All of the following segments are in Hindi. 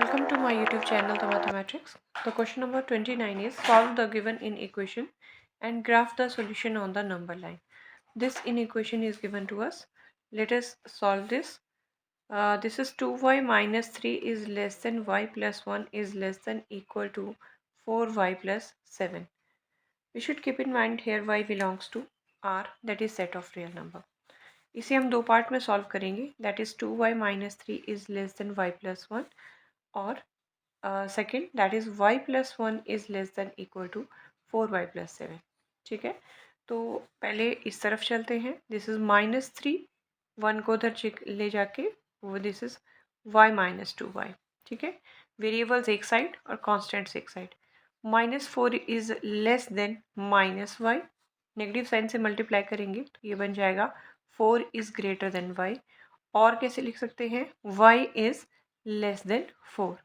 Welcome to my YouTube channel, The Mathematics. The question number 29 is solve the given inequation and graph the solution on the number line. This inequation is given to us. Let us solve this. This is 2y minus 3 is less than y plus 1 is less than equal to 4y plus 7. We should keep in mind here y belongs to R, that is set of real number. इसे हम दो पार्ट में सॉल्व करेंगे. That is 2y minus 3 is less than y plus 1 और second that is y plus 1 is less than equal to 4y plus 7. ठीक है, तो पहले इस तरफ चलते हैं. दिस इज माइनस 3, 1 को उधर ले जाके वो this is y minus 2y. ठीक है, वेरिएबल्स एक साइड और कॉन्स्टेंट्स एक side. Minus 4 is less than minus y. Negative sign से मल्टीप्लाई करेंगे तो ये बन जाएगा 4 इज ग्रेटर देन y. और कैसे लिख सकते हैं, y इज लेस देन 4.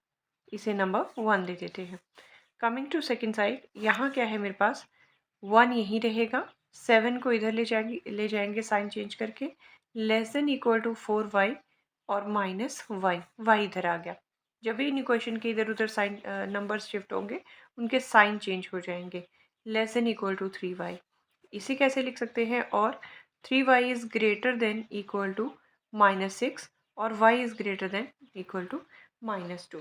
इसे नंबर 1 दे देते हैं. कमिंग टू सेकेंड साइड, यहाँ क्या है मेरे पास, 1 यहीं रहेगा, 7 को इधर ले जाएंगे साइन चेंज करके, less than equal to 4y और माइनस y इधर आ गया. जब भी इन इक्वेशन के इधर उधर साइन नंबर्स शिफ्ट होंगे उनके साइन चेंज हो जाएंगे. Less than equal to 3y. इसे कैसे लिख सकते हैं, और 3y is greater than equal to minus 6 और y is greater than equal to minus 2.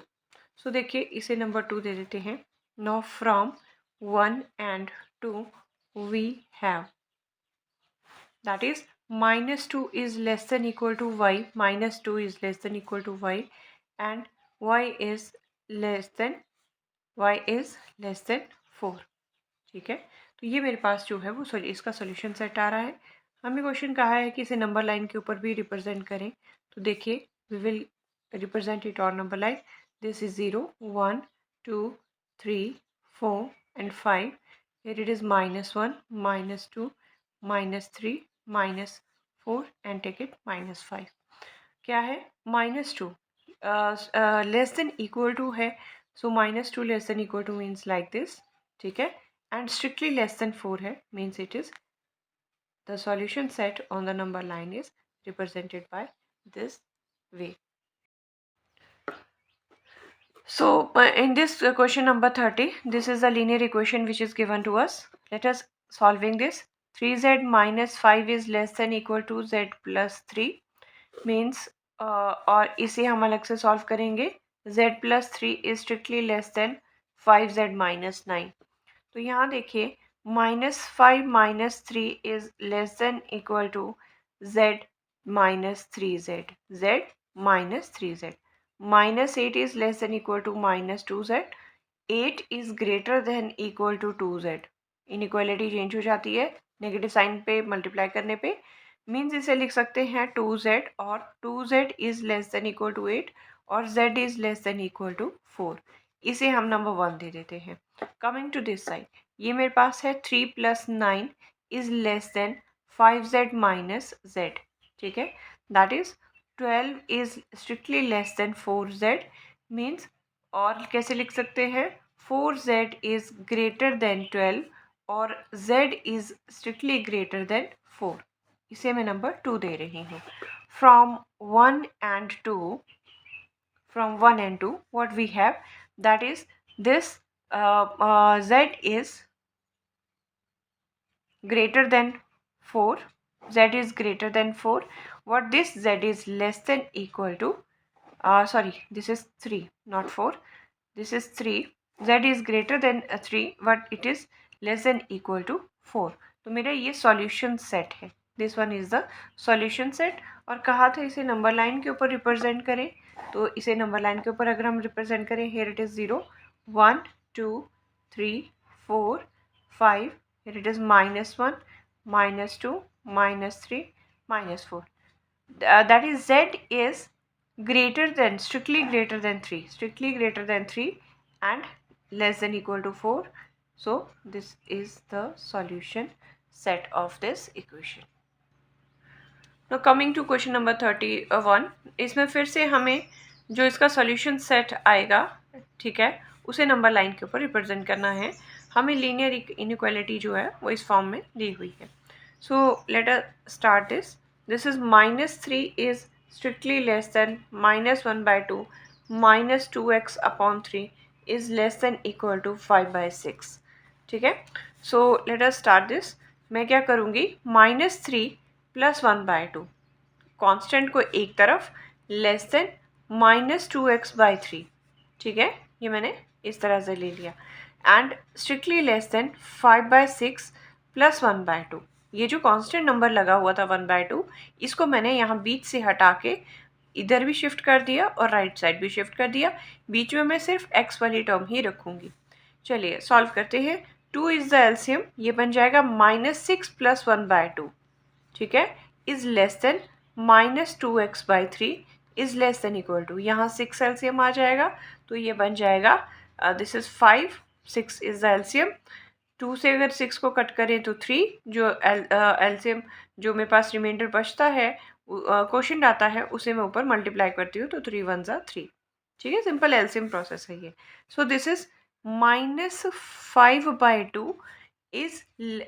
So देखिए इसे नंबर 2 दे देते हैं. No from 1 and 2 we have that is minus 2 is less than equal to y, minus 2 is less than equal to y and y is less than 4. ठीक है, तो ये मेरे पास जो है वो इसका सॉल्यूशन सेट आ रहा है. हमें क्वेश्चन कहा है कि इसे नंबर लाइन के ऊपर भी रिप्रेजेंट करें. तो देखिए we will represent it on number line. This is 0, 1, 2, 3, 4 and 5. Here it is minus 1, minus 2, minus 3, minus 4 and take it minus 5. क्या है, minus 2 less than equal to है. So minus 2 less than equal to means like this. ठीक है, and strictly less than 4 है, means it is the solution set on the number line is represented by this way. So in this question number 30, this is the linear equation which is given to us. Let us solving this. 3z minus 5 is less than equal to z plus 3 means और इसे हम अलग से सॉल्व करेंगे. z plus 3 is strictly less than 5z minus 9. तो यहाँ देखिए -5 minus 3 is less than equal to z minus 3z. z minus 3z. minus 8 is less than equal to minus 2z. 8 is greater than equal to 2z. Inequality change हो जाती है नेगेटिव साइन पे मल्टीप्लाई करने पे. मीन्स इसे लिख सकते हैं 2z और 2z is less than equal to 8 और z is less than equal to 4. इसे हम नंबर 1 दे देते हैं. कमिंग टू दिस साइड, ये मेरे पास है 3 plus 9 is less then 5z minus z. ठीक है, that is 12 is strictly less then 4z. Means और कैसे लिख सकते हैं, 4z इज ग्रेटर देन 12 और z is strictly greater than 4. इसे मैं नंबर 2 दे रही हूँ. From 1 and 2 what we have, that is this z is greater than 4. z is greater than 4. What this z is less than equal to sorry, this is 3 not 4. This is 3. z is greater than 3 but it is less than equal to 4. तो मेरा ये सॉल्यूशन सेट है. This one is the solution set. और कहा था इसे नंबर लाइन के ऊपर रिप्रेजेंट करें. तो इसे नंबर लाइन के ऊपर अगर हम रिप्रेजेंट करें, here it is 0, 1, 2, 3, 4, 5. Here it is -1, -2, -3, -4. That is z is greater than, strictly greater than 3 and less than equal to 4. So this is the solution set of this equation. Now coming to question number 31, इसमें फिर से हमें जो इसका solution set आएगा, ठीक है, उसे नंबर लाइन के ऊपर रिप्रेजेंट करना है. हमें लीनियर इनइक्वालिटी जो है वो इस फॉर्म में दी हुई है. So let us start this. This is -3 is strictly less than -1/2 minus 2x/3 is less than equal to 5/6। ठीक है, so let us start this. मैं क्या करूँगी, -3 + 1/2 कांस्टेंट को एक तरफ, लेस देन -2x/3। ठीक है, ये मैंने इस तरह से ले लिया, एंड स्ट्रिक्टली लेस देन 5/6 + 1/2। ये जो कांस्टेंट नंबर लगा हुआ था 1/2, इसको मैंने यहाँ बीच से हटा के इधर भी शिफ्ट कर दिया और राइट साइड भी शिफ्ट कर दिया। बीच में मैं सिर्फ x वाली टर्म ही रखूँगी। चलिए सॉल्व करते हैं। 2 इज़ द एलसीएम, ये बन जाएगा -6 + 1/2। ठीक है, is less than -2x/3 is less than equal to, यहाँ 6 एलसीएम आ जाएगा तो ये बन जाएगा this is 5, 6 is the LCM. 2 से अगर 6 को कट करें तो 3, जो एलसीएम जो मेरे पास रिमाइंडर बचता है क्वोशिएंट आता है उसे मैं ऊपर मल्टीप्लाई करती हूँ तो 3 1 ज़ा 3। ठीक है, सिंपल एलसीएम प्रोसेस है ये। So this is -5/2 is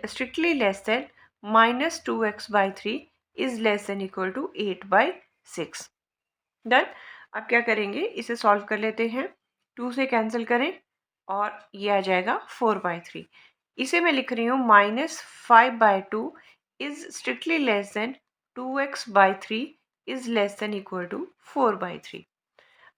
strictly less than -2x/3 is less than equal to 8/6। Done. अब क्या करेंगे, इसे सॉल्व कर लेते हैं। 2 से कैंसिल करें और ये आ जाएगा 4/3। इसे मैं लिख रही हूँ -5/2 is strictly less than 2x/3 is less than equal to 4/3।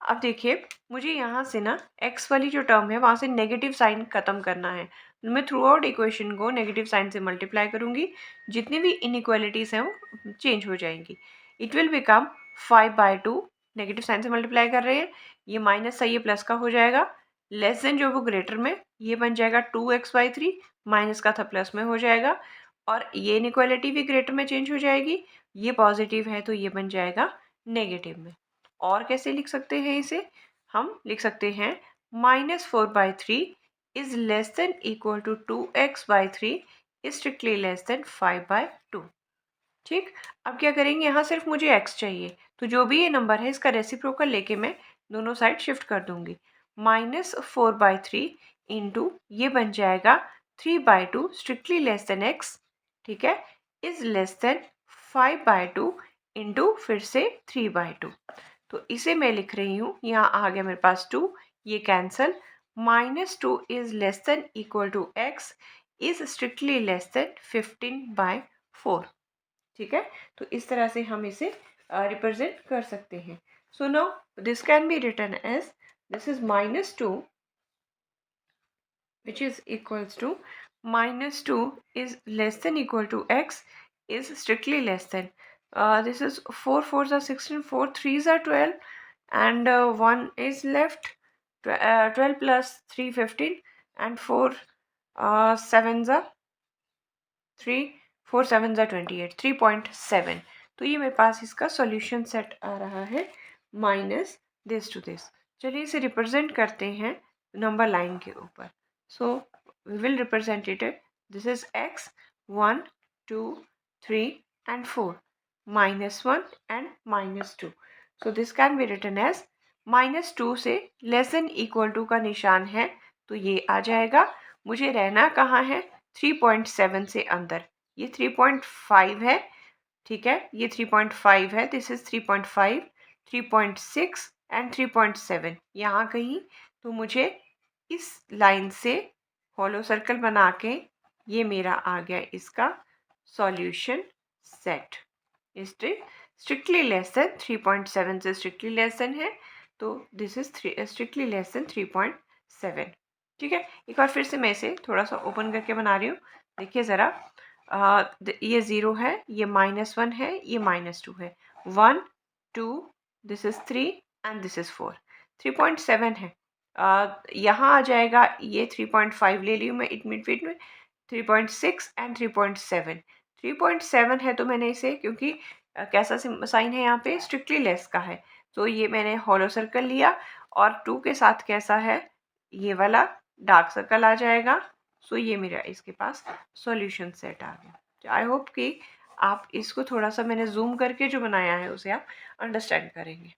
अब देखिए, मुझे यहाँ से ना x वाली जो टर्म है वहाँ से नेगेटिव साइन ख़त्म करना है। मैं थ्रू आउट इक्वेशन को नेगेटिव साइन से मल्टीप्लाई करूँगी, जितनी भी इनइक्वालिटीज़ हैं वो चेंज हो जाएंगी। It will become 5/2, negative sign से मल्टीप्लाई कर रहे हैं, ये माइनस है ये प्लस का हो जाएगा, लेस देन जो वो ग्रेटर में, ये बन जाएगा 2x/3, माइनस का था प्लस में हो जाएगा, और ये इनइक्वालिटी भी ग्रेटर में चेंज हो जाएगी, ये पॉजिटिव है तो ये बन जाएगा नेगेटिव में। और कैसे लिख सकते हैं इसे, हम लिख सकते हैं -4/3 is less than equal to 2x/3 is strictly less than 5/2। ठीक, अब क्या करेंगे, यहाँ सिर्फ मुझे x चाहिए, तो जो भी ये नंबर है इसका रेसिप्रोकल लेके मैं दोनों साइड शिफ्ट कर दूंगी। -4/3 इंटू ये बन जाएगा 3/2 स्ट्रिक्टली लेस देन x। ठीक है, इज लेस देन 5/2 इंटू फिर से 3/2। तो इसे मैं लिख रही हूँ, यहाँ आ गया मेरे पास 2, ये cancel, -2 is less than equal to x is strictly less than 15/4। ठीक है, तो इस तरह से हम इसे रिप्रेजेंट कर सकते हैं। So now this can be written as, this is -2 which is equals to -2 is less than equal to x is strictly less than, this is 4 4s are 16, 4 3s are 12, and 1 is left, 12 plus 3 15, and 4 7s are 3, 4 7s are 28, 3.7। तो ये मेरे पास इसका सॉल्यूशन सेट आ रहा है माइनस दिस टू दिस। चलिए इसे रिप्रेजेंट करते हैं नंबर लाइन के ऊपर। So we will represent it, this is x 1 2 3 and 4, -1 and -2। So this can be written as, -2 से लेस देन इक्वल टू का निशान है तो ये आ जाएगा। मुझे रहना कहाँ है, 3.7 से अंदर, ये 3.5 है। ठीक है, ये 3.5 है, दिस इज 3.5, 3.6 एंड 3.7 यहाँ कहीं। तो मुझे इस लाइन से हॉलो सर्कल बना के, ये मेरा आ गया इसका solution set. Strictly less then 3.7 से स्ट्रिक्टली लेस देन है, तो this is strictly less then 3.7। ठीक है, एक बार फिर से मैं इसे थोड़ा सा ओपन करके बना रही हूँ। देखिए ज़रा, ये 0 है, ये -1 है, ये -2 है, 1 2, this is 3 and this is 4, 3.7 है। यहाँ आ जाएगा, ये 3.5 ले ली हूँ मैं मिड में, 3.6 एंड 3.7। 3.7 है तो मैंने इसे, क्योंकि कैसा साइन है यहाँ पे, स्ट्रिक्टली लेस का है, तो ये मैंने हॉलो सर्कल लिया, और 2 के साथ कैसा है, ये वाला डार्क सर्कल आ जाएगा। सो ये मेरा इसके पास सॉल्यूशन सेट आ गया। आई होप कि आप इसको थोड़ा सा मैंने जूम करके जो बनाया है उसे आप अंडरस्टैंड करेंगे।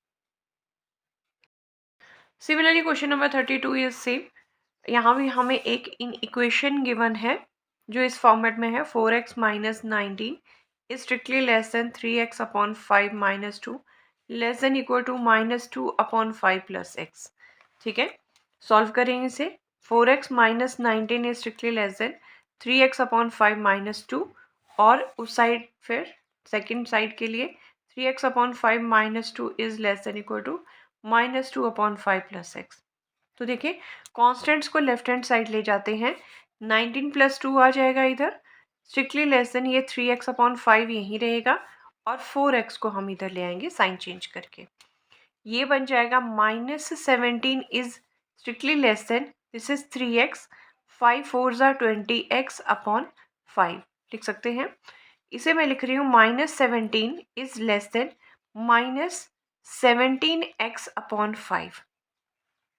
Similarly question number 32 is same. यहाँ भी हमें एक इन इक्वेशन गिवन है जो इस फॉर्मेट में है, 4x - 19 is strictly less than 3x/5 - 2 less than equal to -2/5 plus x. ठीक है, सॉल्व करेंगे इसे। 4x minus 19 is strictly less than 3x/5 -2, और उस साइड फिर सेकेंड साइड के लिए 3x/5 -2 is less than equal to -2/5 plus x. तो देखिए कॉन्स्टेंट्स को लेफ्ट हैंड साइड ले जाते हैं, 19 + 2 आ जाएगा इधर, स्ट्रिक्टली लेस देन ये 3x/5 यहीं रहेगा, और 4x को हम इधर ले आएंगे साइन चेंज करके। ये बन जाएगा -17 is strictly less then, this is 3x, 5 4 ज़ा 20x/5 लिख सकते हैं। इसे मैं लिख रही हूँ -17 इज लेस देन -17x/5।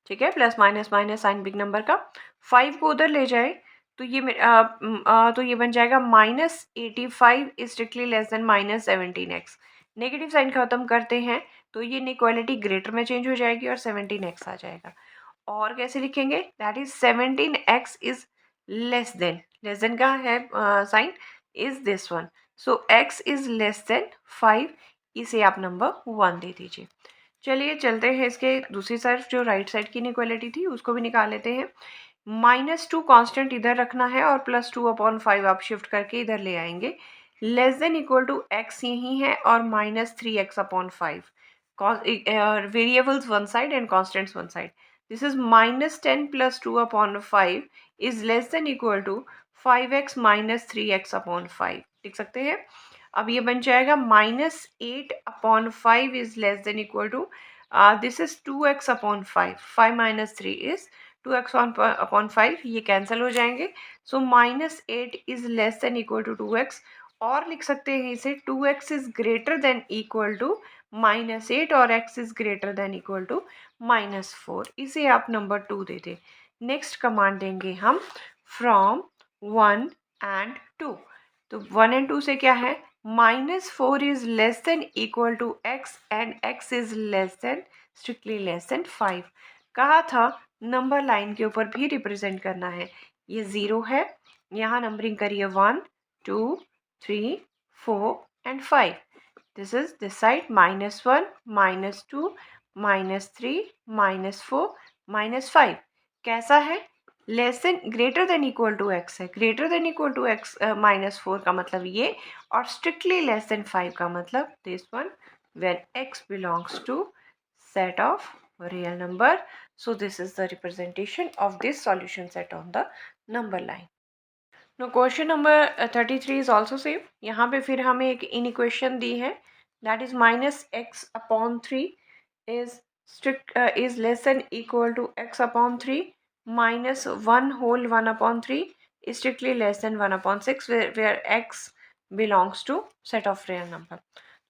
ठीक है, plus minus minus sign big number का, 5 को उधर ले जाए तो ये बन जाएगा -85 is strictly less than -17x। Negative sign खत्म करते हैं तो ये इनइक्वालिटी ग्रेटर में चेंज हो जाएगी और 17x आ जाएगा। और कैसे लिखेंगे, that is 17x is less than का है sign, is this one, so x is less than 5, इसे आप नंबर 1 दे दीजिए। चलिए चलते हैं इसके दूसरी तरफ, जो राइट साइड की इनइक्वालिटी थी उसको भी निकाल लेते हैं। -2 कांस्टेंट इधर रखना है और +2/5 आप शिफ्ट करके इधर ले आएंगे। Less than equal to x यही है और -3x/5, variables one side and constants one side. This is -10 + 2/5 is less than equal to 5x - 3x/5 लिख सकते हैं। अब ये बन जाएगा -8/5 is less than equal to, this is 2x/5, 5 - 3 is 2x/5, ये कैंसिल हो जाएंगे, so -8 is less than equal to 2x, और लिख सकते हैं इसे 2x is greater than equal to -8 और x is greater than equal to -4, इसे आप नंबर 2 दे दें। नेक्स्ट कमांड देंगे हम फ्रॉम 1 एंड 2, तो 1 एंड 2 से क्या है, -4 is less than equal to x and x is less than, strictly less than 5। कहा था नंबर लाइन के ऊपर भी रिप्रेजेंट करना है, ये 0 है, यहाँ नंबरिंग करिए 1 2 3 4 and 5, this is this side -1 -2 -3 -4 -5, कैसा है, less than greater than equal to x है, greater than equal to x -4 का मतलब ये, और स्ट्रिक्टली लेस देन 5 का मतलब this one, when x belongs to set of real number. So this is the representation of this solution set on the number line. Now question number 33 is also same. यहाँ पे फिर हमें एक inequation दी है, that is -x/3 is less than equal to x/3 -1 whole 1/3 is strictly less than 1/6, where x belongs to set of real number.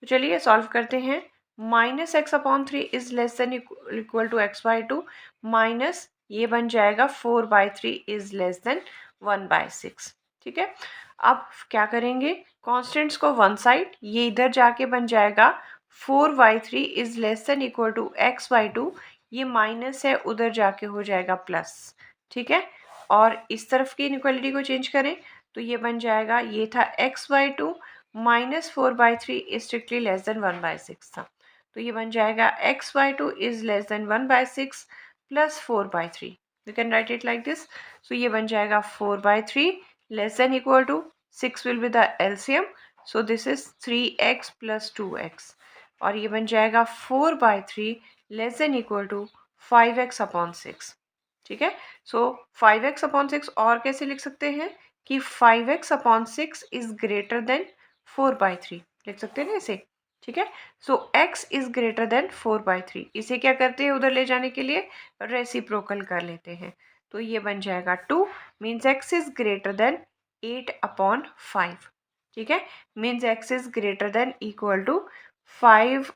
तो चलिए सॉल्व करते हैं। -x/3 is less than equal to x/2, minus ये बन जाएगा 4/3 इज लेस देन 1/6। ठीक है, अब क्या करेंगे, कॉन्स्टेंट्स को वन साइड, ये इधर जाके बन जाएगा 4/3 is less than equal to x/2, ये माइनस है उधर जाके हो जाएगा प्लस। ठीक है, और इस तरफ की इनइक्वालिटी को चेंज करें तो ये बन जाएगा, ये था x/2 -4/3 is strictly less than 1/6 था, तो ये बन जाएगा x/2 is less than 1/6 plus 4/3, you can write it like this. So ये बन जाएगा 4/3 less than equal to 6 will be the LCM, so this is 3x plus 2x, और ये बन जाएगा 4/3 less than equal to 5x/6। ठीक है, सो 5x/6 और कैसे लिख सकते हैं कि 5x/6 इज ग्रेटर देन 4/3 लिख सकते हैं ना इसे। ठीक है, सो x इज ग्रेटर देन 4/3, इसे क्या करते हैं उधर ले जाने के लिए रेसिप्रोकल कर लेते हैं, तो ये बन जाएगा 2, means x is greater than 8/5। ठीक है, means x is greater than equal to 5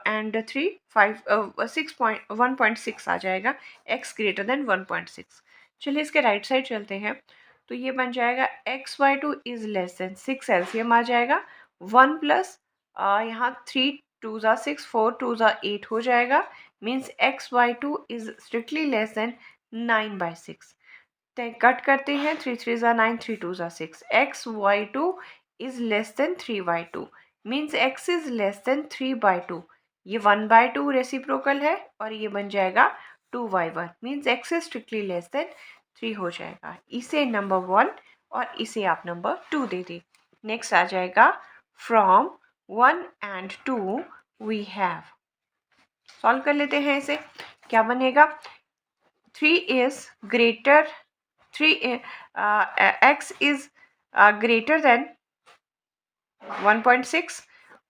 and 3 1.6 आ जाएगा, x ग्रेटर देन 1.6। चलिए इसके राइट साइड चलते हैं, तो ये बन जाएगा x/2 is less than 6, LCM आ जाएगा 1 प्लस यहाँ 3 2 ज़ा 6 4 2 ज़ा 8 हो जाएगा, means x/2 is strictly less then 9/6। Cut करते हैं, 3 3 ज़ा 9 3 2 ज़ा 6, x/2 is less then 3/2, means x is less then 3/2, ये 1/2 रेसिप्रोकल है और ये बन जाएगा 2y1 means x is strictly less than 3 हो जाएगा। इसे नंबर 1 और इसे आप नंबर 2 दे दें। नेक्स्ट आ जाएगा from 1 and 2 we have. Solve कर लेते हैं इसे। क्या बनेगा? 3 is greater 3 x is greater than 1.6,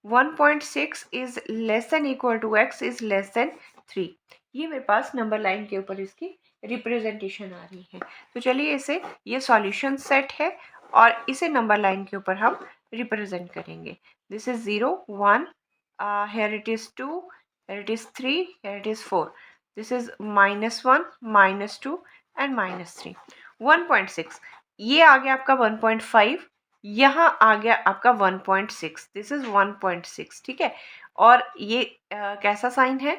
1.6 is less than equal to x is less than 3। ये मेरे पास नंबर लाइन के ऊपर इसकी रिप्रेजेंटेशन आ रही है। तो चलिए इसे, ये सॉल्यूशन सेट है और इसे नंबर लाइन के ऊपर हम रिप्रेजेंट करेंगे। This is 0 1, here it is 2, here it is 3, here it is 4, this is -1 -2 and -3। 1.6 ये आ गया आपका 1.5, यहाँ आ गया आपका 1.6, दिस इज 1.6, ठीक है। और ये कैसा साइन है?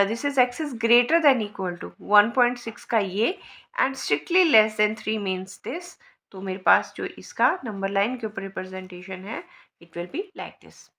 This is x is greater than equal to 1.6 का ये and strictly less than 3 means this. तो मेरे पास जो इसका नंबर लाइन के ऊपर रिप्रेजेंटेशन है, it will be like this.